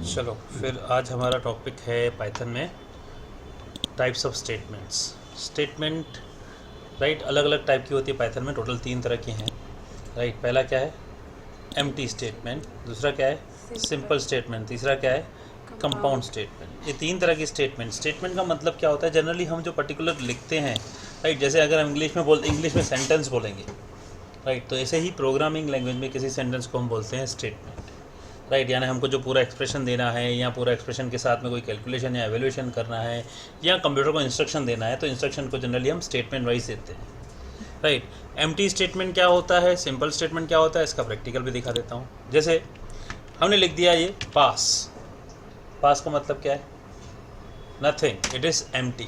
चलो फिर आज हमारा टॉपिक है पाइथन में types of statements. Statement right अलग अलग टाइप की होती है पाइथन में, टोटल 3 तरह की हैं। राइट पहला क्या है एम्प्टी स्टेटमेंट, दूसरा क्या है सिंपल स्टेटमेंट, तीसरा क्या है कंपाउंड स्टेटमेंट। ये 3 तरह की स्टेटमेंट का मतलब क्या होता है, जनरली हम जो पर्टिकुलर लिखते हैं राइट, जैसे अगर हम इंग्लिश में सेंटेंस बोलेंगे राइट, तो ऐसे ही प्रोग्रामिंग लैंग्वेज में किसी सेंटेंस को हम बोलते हैं स्टेटमेंट राइट। यानी हमको जो पूरा एक्सप्रेशन देना है या पूरा एक्सप्रेशन के साथ में कोई कैलकुलेशन या एवेल्यूशन करना है या कंप्यूटर को इंस्ट्रक्शन देना है, तो इंस्ट्रक्शन को जनरली हम स्टेटमेंट वाइज देते हैं राइट। एम्प्टी स्टेटमेंट क्या होता है, सिंपल स्टेटमेंट क्या होता है, इसका प्रैक्टिकल भी दिखा देता हूँ। जैसे हमने लिख दिया ये पास, पास का मतलब क्या है, नथिंग, इट इज़ एम्प्टी।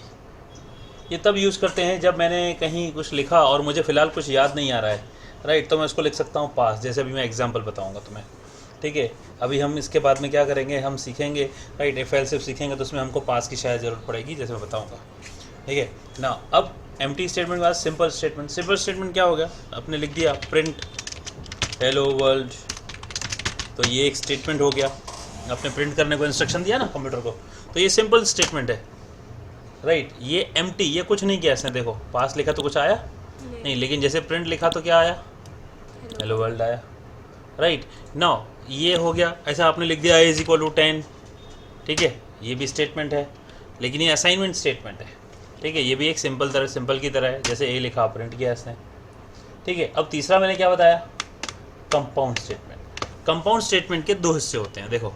ये तब यूज़ करते हैं जब मैंने कहीं कुछ लिखा और मुझे फ़िलहाल कुछ याद नहीं आ रहा है राइट, तो मैं उसको लिख सकता हूँ पास। जैसे अभी मैं एग्जांपल बताऊँगा तुम्हें, ठीक है। अभी हम इसके बाद में क्या करेंगे, हम सीखेंगे राइट, इफ एल्स इफ सीखेंगे तो उसमें हमको पास की शायद ज़रूरत पड़ेगी, जैसे मैं बताऊँगा, ठीक है ना। अब एम्प्टी स्टेटमेंट के बाद सिंपल स्टेटमेंट। सिंपल स्टेटमेंट क्या हो गया, आपने लिख दिया प्रिंट हेलो वर्ल्ड, तो ये एक स्टेटमेंट हो गया। आपने प्रिंट करने को इंस्ट्रक्शन दिया ना कंप्यूटर को, तो ये सिंपल स्टेटमेंट है राइट। ये एम्प्टी, ये कुछ नहीं किया इसने, देखो पास लिखा तो कुछ आया नहीं, लेकिन जैसे प्रिंट लिखा तो क्या आया, हेलो वर्ल्ड आया राइट। नाउ ये हो गया। ऐसा आपने लिख दिया a = 10, ठीक है, ये भी स्टेटमेंट है, लेकिन ये असाइनमेंट स्टेटमेंट है, ठीक है। ये भी एक सिंपल की तरह है, जैसे a लिखा प्रिंट किया इसने, ठीक है। अब तीसरा मैंने क्या बताया, कंपाउंड स्टेटमेंट। कंपाउंड स्टेटमेंट के 2 हिस्से होते हैं। देखो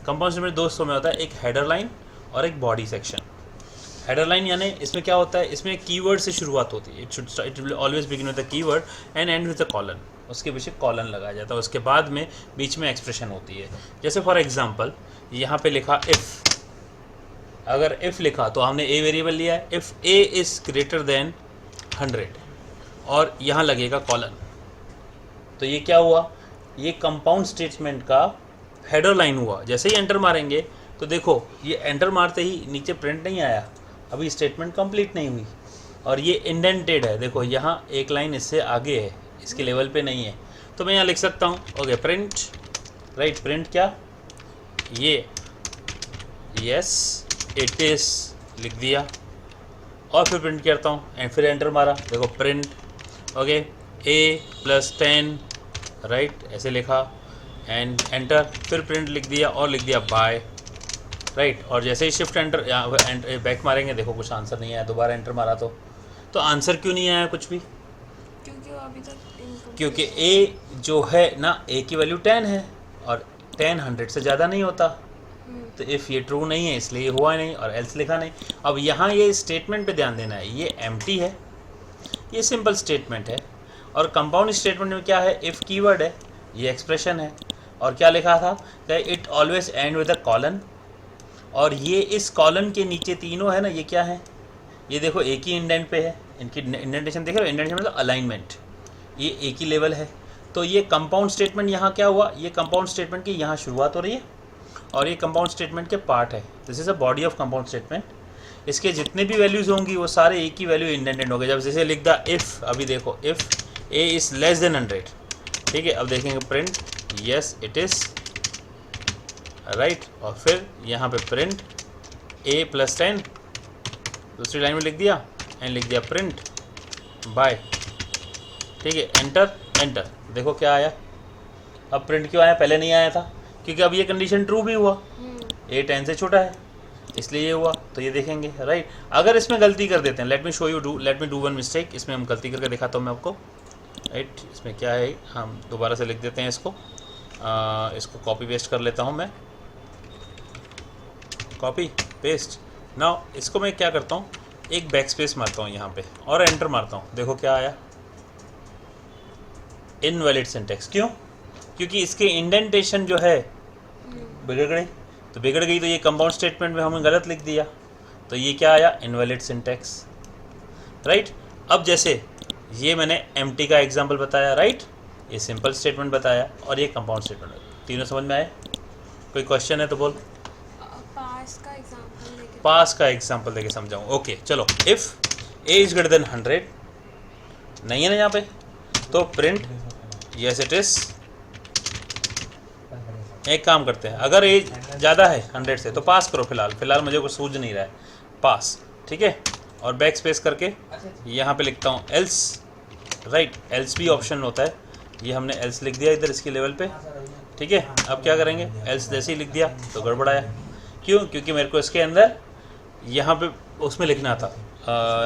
कंपाउंड स्टेटमेंट 2 हिस्सों में होता है, एक हेडर लाइन और एक बॉडी सेक्शन। हेडर लाइन यानी इसमें क्या होता है, इसमें कीवर्ड से शुरुआत होती है। It will always begin with the keyword and and with the colon. उसके पीछे कॉलन लगाया जाता है, उसके बाद में बीच में एक्सप्रेशन होती है। जैसे फॉर एग्जांपल यहाँ पे लिखा इफ़, अगर इफ़ लिखा तो हमने ए वेरिएबल लिया है, if A is greater than 100 और यहाँ लगेगा कॉलन, तो ये क्या हुआ, ये कंपाउंड स्टेटमेंट का हेडर लाइन हुआ। जैसे ही एंटर मारेंगे तो देखो ये एंटर मारते ही नीचे प्रिंट नहीं आया, अभी स्टेटमेंट कंप्लीट नहीं हुई, और ये इंडेंटेड है। देखो यहाँ एक लाइन इससे आगे है, इसके लेवल पे नहीं है, तो मैं यहाँ लिख सकता हूँ ओके प्रिंट राइट। प्रिंट क्या, ये यस इट इज़ लिख दिया और फिर प्रिंट करता हूँ एंड फिर एंटर मारा, देखो प्रिंट ओके a + 10 राइट, ऐसे लिखा एंड एंटर, फिर प्रिंट लिख दिया और लिख दिया बाय राइट। और जैसे ही शिफ्ट एंटर या बैक मारेंगे, देखो कुछ आंसर नहीं आया, दोबारा एंटर मारा तो आंसर क्यों नहीं आया कुछ भी, क्योंकि a जो है ना, a की वैल्यू 10 है और 10 100 से ज़्यादा नहीं होता, तो इफ़ ये ट्रू नहीं है इसलिए ये हुआ नहीं और एल्स लिखा नहीं। अब यहाँ ये स्टेटमेंट पे ध्यान देना है, ये एम्प्टी है, ये सिंपल स्टेटमेंट है। और कंपाउंड स्टेटमेंट में क्या है, इफ़ कीवर्ड है, ये एक्सप्रेशन है, और क्या लिखा था कि it always and with a colon, और ये इस कॉलन के नीचे तीनों है ना, ये क्या है, ये देखो एक ही इंडेंट पे है, इनकी इंडेंटेशन देख रहे हो, इंडेंटेशन मतलब अलाइनमेंट, ये एक ही लेवल है। तो ये कंपाउंड स्टेटमेंट यहाँ क्या हुआ, ये कंपाउंड स्टेटमेंट की यहाँ शुरुआत हो रही है और ये कंपाउंड स्टेटमेंट के पार्ट है। This is a body of compound statement. इसके जितने भी वैल्यूज़ होंगी वो सारे एक ही वैल्यू इंडेंटेड हो गए। जब जैसे लिख द इफ़, अभी देखो if a is less than 100, ठीक है। अब देखेंगे print yes it is right, और फिर यहाँ पे प्रिंट a + 10, दूसरी लाइन में लिख दिया एंड लिख दिया प्रिंट बाय, ठीक है। एंटर देखो क्या आया, अब प्रिंट क्यों आया, पहले नहीं आया था क्योंकि अब ये कंडीशन ट्रू भी हुआ, a 10 से छोटा है इसलिए ये हुआ, तो ये देखेंगे राइट। अगर इसमें गलती कर देते हैं, let me do one mistake, इसमें हम गलती करके दिखाता हूँ मैं आपको राइट। इसमें क्या है, हम दोबारा से लिख देते हैं इसको, इसको कॉपी पेस्ट कर लेता हूँ मैं, कॉपी पेस्ट। नाउ इसको मैं क्या करता हूँ, एक बैक स्पेस मारता हूँ यहाँ पे और एंटर मारता हूँ, देखो क्या आया, इनवैलिड सिंटैक्स। क्यों, क्योंकि इसके इंडेंटेशन जो है बिगड़ गई, तो ये कंपाउंड स्टेटमेंट में हमने गलत लिख दिया, तो ये क्या आया, इनवैलिड सिंटैक्स राइट। अब जैसे ये मैंने एम्प्टी का एग्जांपल बताया राइट, ये सिंपल स्टेटमेंट बताया और ये कंपाउंड स्टेटमेंट, तीनों समझ में आए। कोई क्वेश्चन है तो बोल, पास का एग्जांपल देके समझाऊँ, ओके चलो। If a is greater than 100 नहीं है ना यहाँ पे, तो प्रिंट यस इट इज़ एक काम करते हैं, अगर एज ज़्यादा है 100 से तो पास करो, फिलहाल मुझे कुछ सूझ नहीं रहा है, पास, ठीक है। और बैक स्पेस करके यहाँ पे लिखता हूँ एल्स, राइट, एल्स भी ऑप्शन होता है, ये हमने एल्स लिख दिया इधर इसके लेवल पे, ठीक है। अब क्या करेंगे, एल्स जैसे ही लिख दिया तो गड़बड़ाया, क्यों, क्योंकि मेरे को इसके अंदर यहाँ पे उसमें लिखना था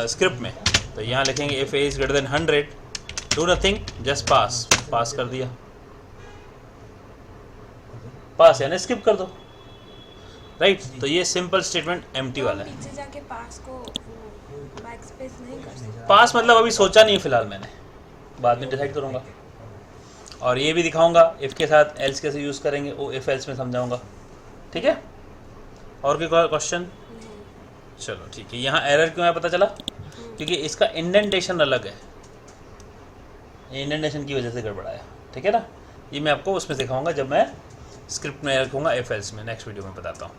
स्क्रिप्ट में, तो यहाँ लिखेंगे if A is greater than 100 do nothing just pass कर दिया, पास यानी स्किप कर दो, राइट। तो ये सिंपल स्टेटमेंट एम्प्टी वाला है। पीछे जाके पास को बैकस्पेस नहीं कर सकते। पास मतलब अभी सोचा नहीं फिलहाल मैंने, बाद में डिसाइड करूँगा। और ये भी दिखाऊंगा इफ़ के साथ एल्स कैसे यूज़ करेंगे, वो इफ़ एल्स में समझाऊंगा, ठीक है। और कोई क्वेश्चन? चलो ठीक है। यहाँ एरर क्यों है पता चला, क्योंकि इसका इंडेंटेशन अलग है, इंडेंटेशन की वजह से गड़बड़ाया, ठीक है ना। ये मैं आपको उसमें सिखाऊंगा जब मैं स्क्रिप्ट में रखूँगा इफ एल्स में, नेक्स्ट वीडियो में बताता हूँ।